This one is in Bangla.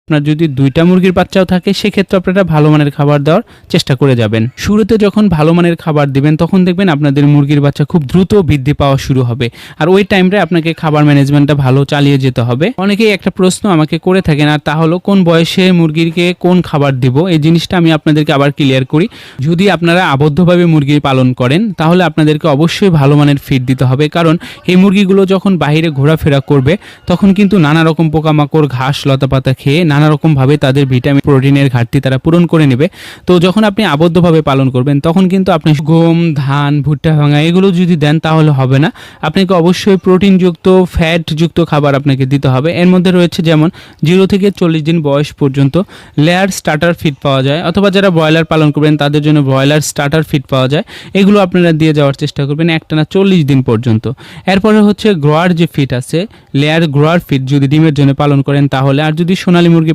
আপনার যদি 2টা মুরগির বাচ্চাও থাকে সেক্ষেত্রে আপনারা ভালো মানের খাবার দেওয়ার চেষ্টা করে যাবেন। শুরুতে যখন ভালো মানের খাবার দিবেন তখন দেখবেন আপনাদের মুরগির বাচ্চা খুব দ্রুত বৃদ্ধি পাওয়া শুরু হবে। আর ওই টাইমে আপনাকে খাবার ম্যানেজমেন্টটা ভালো চালিয়ে যেতে হবে। অনেকেই একটা প্রশ্ন আমাকে করে থাকেন, আর তা হলো কোন বয়সে মুরগিকে কোন খাবার দিব। এই জিনিসটা আমি আপনাদেরকে আবার ক্লিয়ার করি। যদি আপনারা আবদ্ধভাবে মুরগি পালন করেন তাহলে আপনাদেরকে অবশ্যই ভালো মানের ফিড দিতে হবে, কারণ এই মুরগিগুলো যখন বাইরে ঘোরাফেরা করবে তখন কিন্তু নানা রকম পোকামাকড়, ঘাস, লতাপাতা খেয়ে নানা রকমভাবে তাদের ভিটামিন, প্রোটিনের ঘাটতি তারা পূরণ করে নেবে। তো যখন আপনি আবদ্ধভাবে পালন করবেন তখন কিন্তু আপনি গম, ধান, ভুট্টা ভাঙা এগুলো যদি দেন তাহলে হবে না। আপনাকে অবশ্যই প্রোটিনযুক্ত, ফ্যাটযুক্ত খাবার আপনাকে দিতে হবে। এর মধ্যে রয়েছে যেমন 0 থেকে 40 দিন বয়স পর্যন্ত লেয়ার স্টার্টার ফিড পাওয়া যায়, অথবা যারা ব্রয়লার পালন করবেন তাদের জন্য ব্রয়লার স্টার্টার ফিড পাওয়া যায়। এগুলো আপনারা দিয়ে যাওয়ার চেষ্টা করবেন একটানা 40 দিন পর্যন্ত। এরপরে হচ্ছে গ্রোয়ার যে ফিড আছে, লেয়ার গ্রোয়ার ফিড যদি ডিমের জন্য পালন করেন তাহলে, আর যদি সোনালী মুরগি